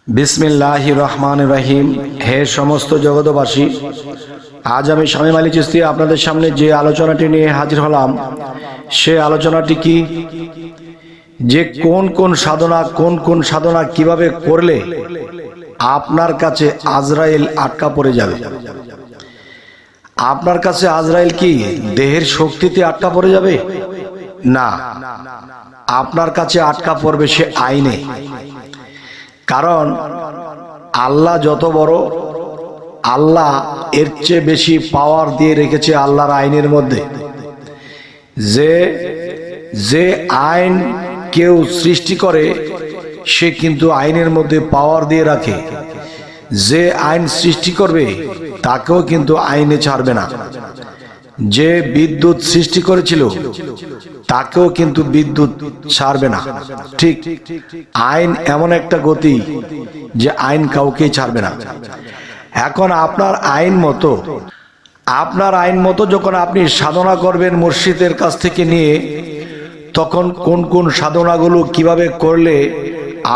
বিসমিল্লাহির রহমানির রহিম। হে সমস্ত জগতবাসী, আজ আমি শামীম আলী চিশতি আপনাদের সামনে যে আলোচনাটি নিয়ে হাজির হলাম, সে আলোচনাটি কি, যে কোন কোন সাধনা কিভাবে করলে আপনার কাছে আজরাইল আটকা পড়ে যাবে। আপনার কাছে আজরাইল কি দেহের শক্তিতে আটকা পড়ে যাবে? না, আপনার কাছে আটকা পড়বে সে আইনে। কারণ আল্লাহ যত বড়, আল্লাহ এর চেয়ে বেশি পাওয়ার দিয়ে রেখেছে আল্লাহর আইনের মধ্যে। যে আইন কেউ সৃষ্টি করে সে কিন্তু আইনের মধ্যে পাওয়ার দিয়ে রাখে। যে আইন সৃষ্টি করবে তাকেও কিন্তু আইনে ছাড়বে না। যে বিদ্যুৎ সৃষ্টি করেছিল তাকেও কিন্তু বিদ্যুৎ ছাড়বে না। ঠিক আইন এমন একটা গতি যে আইন কাউকেই ছাড়বে না। এখন আপনার আইন মতো যখন আপনি সাধনা করবেন মুর্শিদের কাছ থেকে নিয়ে, তখন কোন কোন সাধনাগুলো কিভাবে করলে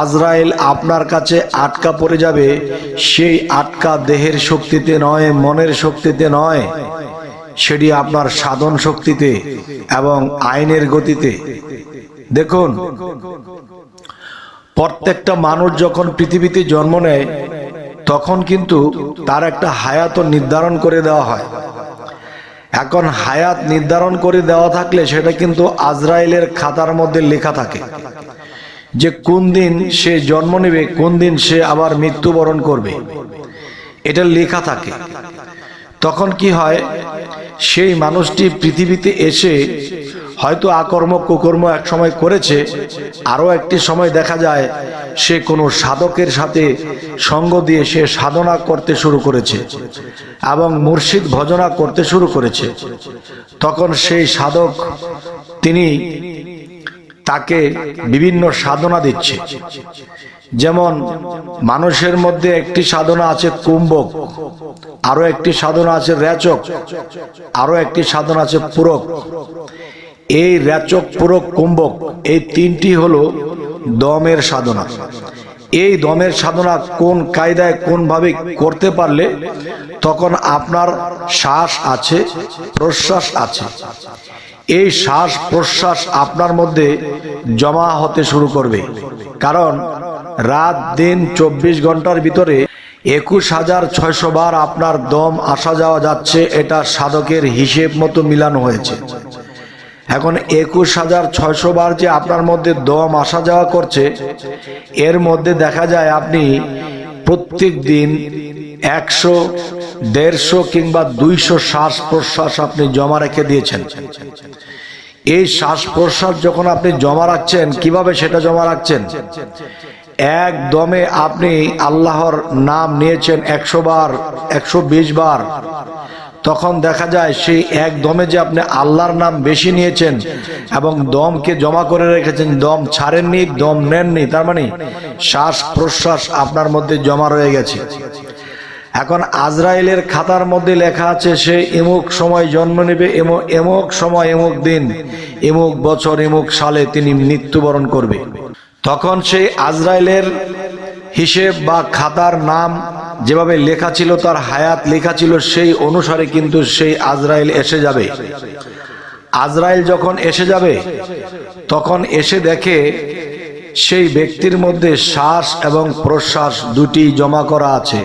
আজরাইল আপনার কাছে আটকা পড়ে যাবে, সেই আটকা দেহের শক্তিতে নয়, মনের শক্তিতে নয়, সেটি আপনার সাধন শক্তিতে এবং আইনের গতিতে। দেখুন, প্রত্যেকটা মানুষ যখন পৃথিবীতে জন্ম নেয় তখন কিন্তু তার একটা হায়াত নির্ধারণ করে দেওয়া হয়। এখন হায়াত নির্ধারণ করে দেওয়া থাকলে সেটা কিন্তু আজরাইলের খাতার মধ্যে লেখা থাকে যে কোন দিন সে জন্ম নেবে, কোন দিন সে আবার মৃত্যুবরণ করবে, এটা লেখা থাকে। তখন কি হয়, সেই মানুষটি পৃথিবীতে এসে হয়তো আকর্ম কুকর্ম এক সময় করেছে, আরো একটি সময় দেখা যায় সে কোনো সাধকের সাথে সঙ্গ দিয়ে সে সাধনা করতে শুরু করেছে এবং মুর্শিদ ভজনা করতে শুরু করেছে। তখন সেই সাধক তিনি তাকে বিভিন্ন সাধনা দিচ্ছে। যেমন মানুষের মধ্যে একটি সাধনা আছে কুম্ভক, আরো একটি সাধনা আছে রেচক, আরো একটি সাধনা আছে পূরক। এই রেচক, পূরক, কুম্ভক এই তিনটি হলো দমের সাধনা। এই দমের সাধনা কোন কায়দায় কোন ভাবে করতে পারলে তখন আপনার শ্বাস আছে, প্রশ্বাস আছে, এই শ্বাস প্রশ্বাস আপনার মধ্যে জমা হতে শুরু করবে। কারণ রাত দিন 24 ঘন্টার ভিতরে 21,600 বার আপনার দম আসা যাওয়া যাচ্ছে, এটা সাধকের হিসেব মতো মিলানো হয়েছে। এখন 21,600 বার যে আপনার মধ্যে দম আসা যাওয়া করছে, এর মধ্যে দেখা যায় আপনি প্রত্যেক দিন 100, 150 কিংবা 200 শ্বাস প্রশ্বাস আপনি জমা রেখে দিয়েছেন। এই শ্বাস প্রশ্বাস যখন আপনি জমা রাখছেন, কিভাবে সেটা জমা রাখছেন? একদমে আপনি আল্লাহর নাম নিয়েছেন 100 বার, 120 বার, তখন দেখা যায় সেই একদমে যে আপনি আল্লাহর নাম বেশি নিয়েছেন এবং দমকে জমা করে রেখেছেন, দম ছাড়েননি, দম নেননি, তার মানে শ্বাস প্রশ্বাস আপনার মধ্যে জমা রয়ে গেছে। এখন আজরাইলের খাতার মধ্যে লেখা আছে সে এমুক সময় জন্ম নেবে, এমুক সময়, এমুক দিন, এমুক বছর, এমুক সালে তিনি মৃত্যুবরণ করবে। তখন সেই আজরাইলের হিসেব বা খাতার নাম যেভাবে লেখা ছিল, তার হায়াত লেখা ছিল, সেই অনুসারে কিন্তু সেই আজরাইল এসে যাবে। আজরাইল যখন এসে যাবে তখন এসে দেখে সেই ব্যক্তির মধ্যে শ্বাস এবং প্রশ্বাস দুটি জমা করা আছে।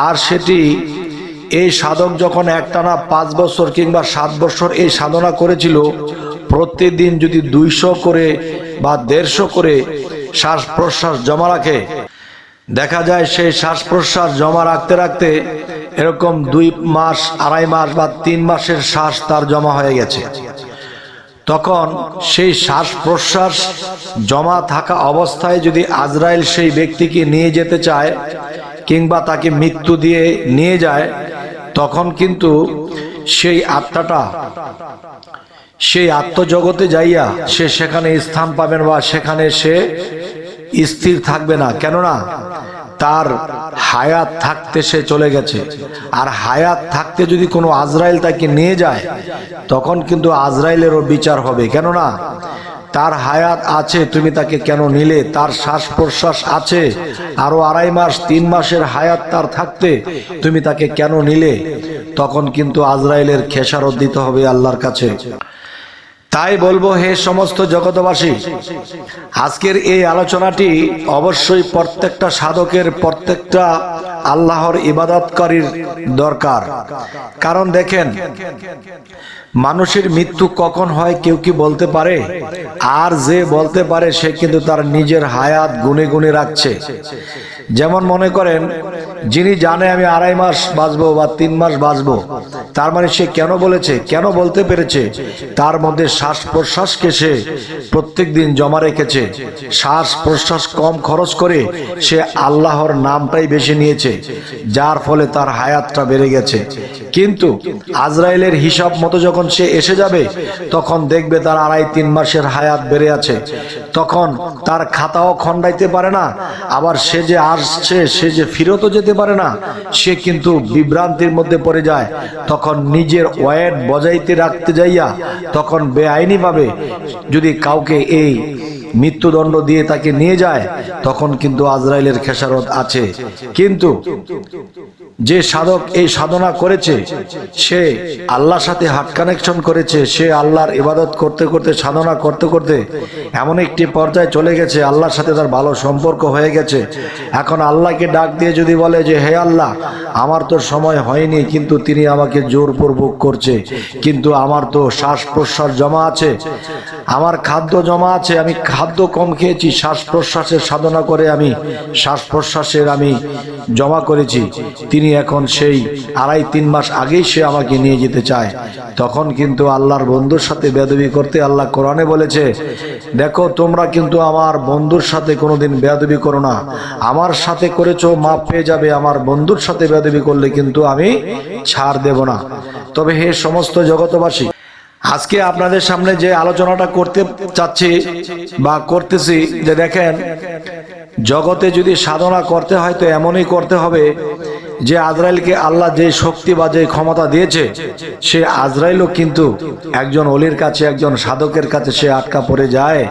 আর সেটি এই সাধক যখন একটানা 5 বছর কিংবা 7 বছর এই সাধনা করেছিল, প্রত্যেকদিন যদি 200 করে বা 150 করে শ্বাস প্রশ্বাস জমা রাখে, দেখা যায় সেই শ্বাস প্রশ্বাস জমা রাখতে রাখতে এরকম 2 মাস, 2.5 মাস বা 3 মাসের শ্বাস তার জমা হয়ে গেছে। তখন সেই শ্বাস প্রশ্বাস জমা থাকা অবস্থায় যদি আজরাইল সেই ব্যক্তিকে নিয়ে যেতে চায় কিংবা তাকে মৃত্যু দিয়ে নিয়ে যায়, তখন কিন্তু সেই আত্মাটা সেই আত্মজগতে যাইয়া সে সেখানে স্থান পাবেন বা সেখানে সে স্থির থাকবে না। কেননা তার হায়াত থাকতে সে চলে গেছে। আর হায়াত থাকতে যদি কোনো আজরাইল তাকে নিয়ে যায়, তখন কিন্তু আজরাইলেরও বিচার হবে। কেননা তার হায়াত আছে, তুমি তাকে কেন নিলে? তার শ্বাস প্রশ্বাস আছে, আরো 2.5 মাস 3 মাসের হায়াত তার থাকতে তুমি তাকে কেন নিলে? তখন কিন্তু আজরাইলের খেসারত দিতে হবে আল্লাহর কাছে। তাই বলবো, হে সমস্ত জগতবাসী, আজকের এই আলোচনাটি অবশ্যই প্রত্যেকটা সাধকের, প্রত্যেকটা আল্লাহর ইবাদতকারীর দরকার। কারণ দেখেন, মানুষের মৃত্যু কখন হয় কেউ কি বলতে পারে? আর যে বলতে পারে সে কিন্তু তার নিজের হায়াত গুনে গুনে রাখছে। যেমন মনে করেন, যিনি জানে আমি 2.5 মাস বাঁচবো বা 3 মাস বাঁচবো, তার মানে সে কেন বলেছে, কেন বলতে পেরেছে? তার মধ্যে শ্বাস প্রশ্বাসকে সে প্রত্যেক দিন জমা রেখেছে। শ্বাস প্রশ্বাস কম খরচ করে সে আল্লাহর নামটাই বেছে নিয়েছে, যার ফলে তার হায়াতটা বেড়ে গেছে। কিন্তু আজরাইলের হিসাব মতো যখন সে এসে যাবে, তখন দেখবে তার 2.5-3 মাসের হায়াত বেড়ে আছে। তখন তার খাতাও খণ্ডাইতে পারে না, আবার সে যে আসছে সে যে ফিরতও যেতে পারে না, সে কিন্তু বিভ্রান্তির মধ্যে পড়ে যায়। তখন নিজের ওয়েট বজাইতে রাখতে যাইয়া তখন বেআইনি ভাবে যদি কাউকে এই মৃত্যুদণ্ড দিয়ে তাকে নিয়ে যায়, তখন কিন্তু আজরাইলের খেসারত আছে। কিন্তু যে সাধক এই সাধনা করেছে, সে আল্লাহর সাথে হার্ট কানেকশন করেছে, সে আল্লাহর ইবাদত করতে করতে, সাধনা করতে করতে এমন একটি পর্যায়ে চলে গেছে, আল্লাহর সাথে তার ভালো সম্পর্ক হয়ে গেছে। এখন আল্লাহকে ডাক দিয়ে যদি বলে যে হে আল্লাহ, আমার তো সময় হয়নি, কিন্তু তিনি আমাকে জোরপূর্বক করছে, কিন্তু আমার তো শ্বাস প্রশ্বাস জমা আছে, আমার খাদ্য জমা আছে, আমি খাদ্য কম খেয়েছি, শ্বাস প্রশ্বাসের সাধনা করে আমি শ্বাস প্রশ্বাসের আমি জমা করেছি, তিনি এখন সেই 2.5-3 মাস আগেই সে আমাকে নিয়ে যেতে চায়। তখন কিন্তু আল্লাহর বন্ধুর সাথে বেয়াদবি করতে আল্লাহ কোরআনে বলেছে, দেখো তোমরা কিন্তু আমার বন্ধুর সাথে কোনোদিন বেয়াদবি করো না, আমার সাথে করেছো মাপ পেয়ে যাবে, আমার বন্ধুর সাথে বেয়াদবি করলে কিন্তু আমি ছাড় দেব না। তবে হে সমস্ত জগতবাসী, আজকে আপনাদের সামনে যে আলোচনাটা করতে চাচ্ছি বা করতেছি, যে দেখেন, জগতে যদি সাধনা করতে হয় তো এমনই করতে হবে যে আজরাইলকে আল্লাহ যে শক্তি বা যে ক্ষমতা দিয়েছে, সে আজরাইলও কিন্তু একজন ওলির কাছে, একজন সাধকের কাছে সে আটকা পড়ে যায়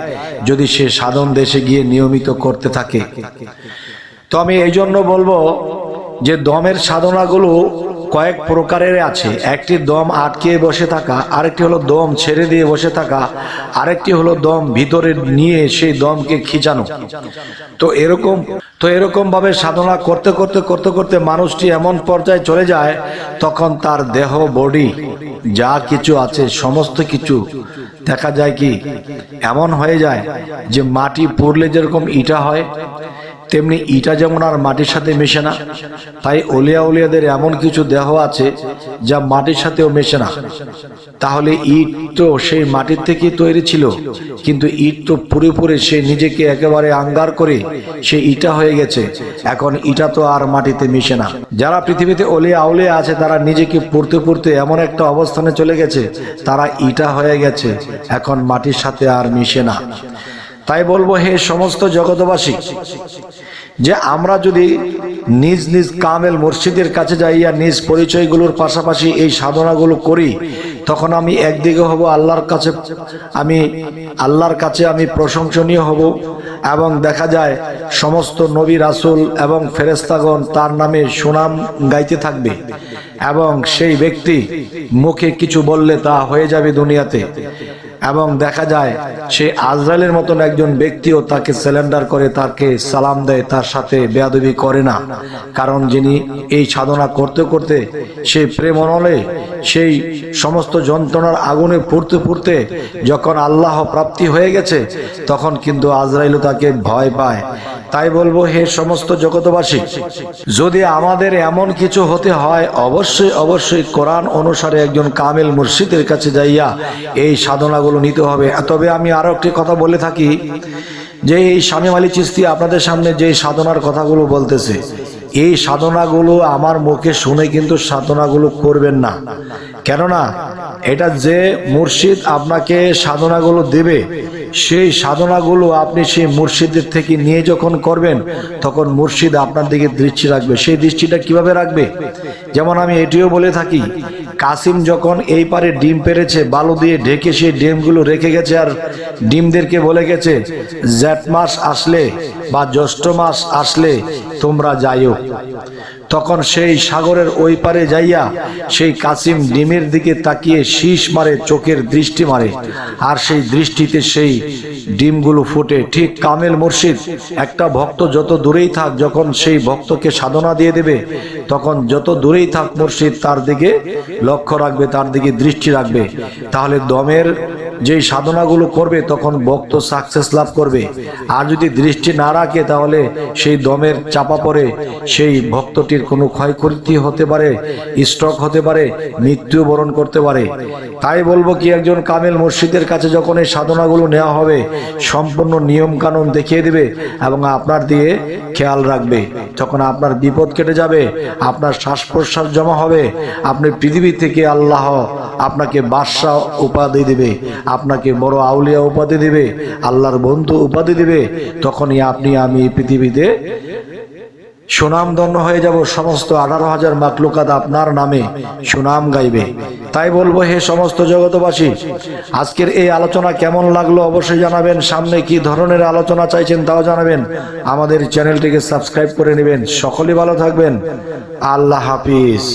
যদি সে সাধন দেশে গিয়ে নিয়মিত করতে থাকে। তো আমি এই জন্য বলবো যে দমের সাধনাগুলো কয়েক প্রকারের আছে। একটি দম আটকে বসে থাকা, আরেকটি হলো দম ছেড়ে দিয়ে বসে থাকা, আরেকটি হলো দম ভিতরে নিয়ে সেই দমকে খিচানো। তো এরকম ভাবে সাধনা করতে করতে করতে করতে মানুষটি এমন পর্যায়ে চলে যায়, তখন তার দেহ বডি যা কিছু আছে সমস্ত কিছু দেখা যায় কি এমন হয়ে যায় যে মাটি পড়লে যেরকম ইটা হয়, তেমনি ইটা যেমন আর মাটির সাথে মেশে না। তাই ওলিয়া উলিয়াদের এমন কিছু দেহ আছে যা মাটির সাথেও মেশে না। তাহলে ইট তো সেই মাটির থেকেই তৈরি ছিল, কিন্তু ইট তো পুরোপুরি সে নিজেকে একেবারে আঙ্গার করে সে ইটা হয়ে গেছে। এখন ইটা তো আর মাটিতে মিশে না। যারা পৃথিবীতে ওলিয়া আউলিয়া আছে, তারা নিজেকে পড়তে পড়তে এমন একটা অবস্থানে চলে গেছে, তারা ইটা হয়ে গেছে, এখন মাটির সাথে আর মিশে না। তাই বলবো, হে সমস্ত জগতবাসী, যে আমরা যদি নিজ নিজ কামেল মুর্শিদের কাছে যাইয়া নিজ পরিচয়গুলোর পাশাপাশি এই সাধনাগুলো করি, তখন আমি একদিকে হব আল্লাহর কাছে আমি প্রশংসনীয় হব, এবং দেখা যায় সমস্ত নবী রাসূল এবং ফেরেশতাগণ তার নামে সুনাম গাইতে থাকবে, এবং সেই ব্যক্তি মুখে কিছু বললে তা হয়ে যাবে দুনিয়াতে। এবং দেখা যায় সে আজরাইলের মতন একজন ব্যক্তিও তাকে সিলিন্ডার করে, তাকে সালাম দেয়, তার সাথে বেয়াদবি করে না। কারণ যিনি এই সাধনা করতে করতে সেই প্রেমনলে সেই সমস্ত যন্ত্রণার আগুনে পুড়তে পুড়তে যখন আল্লাহ প্রাপ্তি হয়ে গেছে, তখন কিন্তু আজরাইলও তাকে ভয় পায়। তাই বলবো, হে সমস্ত জগতবাসী, যদি আমাদের এমন কিছু হতে হয়, অবশ্যই অবশ্যই কোরআন অনুসারে একজন কামেল মুর্শিদের কাছে যাইয়া এই সাধনাগুলো নিতে হবে। তবে আমি আরো একটি কথা বলে থাকি, যে এই শামীম আলী চিশতি আপনাদের সামনে যে সাধনার কথাগুলো বলতেছে, এই সাধনাগুলো আমার মুখে শুনে কিন্তু সাধনাগুলো করবেন না। কেননা এটা যে মুর্শিদ আপনাকে সাধনাগুলো দেবে, সেই সাধনাগুলো আপনি সেই মুর্শিদের থেকে নিয়ে যখন করবেন, তখন মুর্শিদ আপনার দিকে দৃষ্টি রাখবে। সেই দৃষ্টিটা কিভাবে রাখবে? যেমন আমি এটিও বলে থাকি কাসিম যখন এই পারে ডিম পেরেছে, বালু দিয়ে ঢেকে সেই ডিমগুলো রেখে গেছে আর ডিমদেরকে বলে গেছে জ্যৈষ্ঠ মাস আসলে বা জ্যৈষ্ঠ মাস আসলে তোমরা যাইও। তখন সেই সাগরের ওই পারে যাইয়া সেই কাসিম ডিমের দিকে তাকিয়ে শীষ মারে, চোখের দৃষ্টি মারে, আর সেই দৃষ্টিতে সেই ডিমগুলো ফুটে। ঠিক কামেল মুর্শিদ একটা ভক্ত যত দূরেই থাক, যখন সেই ভক্তকে সাধনা দিয়ে দেবে, তখন যত দূরেই থাক মুর্শিদ তার দিকে লক্ষ্য রাখবে, তার দিকে দৃষ্টি রাখবে। তাহলে দমের যেই সাধনাগুলো করবে তখন ভক্ত সাকসেস লাভ করবে। আর যদি দৃষ্টি না রাখে তাহলে সেই দমের চাপা পড়ে সেই ভক্তটির কোনো ক্ষয়ক্ষতি হতে পারে, স্ট্রোক হতে পারে, মৃত্যু বরণ করতে পারে। তাই বলবো কি, একজন কামেল মুর্শিদের কাছে যখন এই সাধনাগুলো নেওয়া হবে, সম্পূর্ণ নিয়ম কানুন দেখিয়ে দিবে এবং আপনার দিয়ে খেয়াল রাখবে। যখন আপনার বিপদ কেটে যাবে, আপনার শ্বাস প্রশ্বাস জমা হবে, আপনি পৃথিবী থেকে আল্লাহ আপনাকে বাদশাহ উপাধি দিবে, আপনাকে বড় আউলিয়া উপাধি দিবে, আল্লাহর বন্ধু উপাধি দিবে। তখনই আপনি আমি পৃথিবীতে সুনামধন্য হয়ে যাব। সমস্ত 18,000 মাখলুকাত আপনার নামে সুনাম গাইবে। তাই বলবো, হে সমস্ত জগতবাসী, আজকের এই আলোচনা কেমন লাগলো অবশ্যই জানাবেন। সামনে কি ধরনের আলোচনা চাইছেন তাও জানাবেন। আমাদের চ্যানেলটিকে সাবস্ক্রাইব করে নেবেন। সকলেই ভালো থাকবেন। আল্লাহ হাফিজ।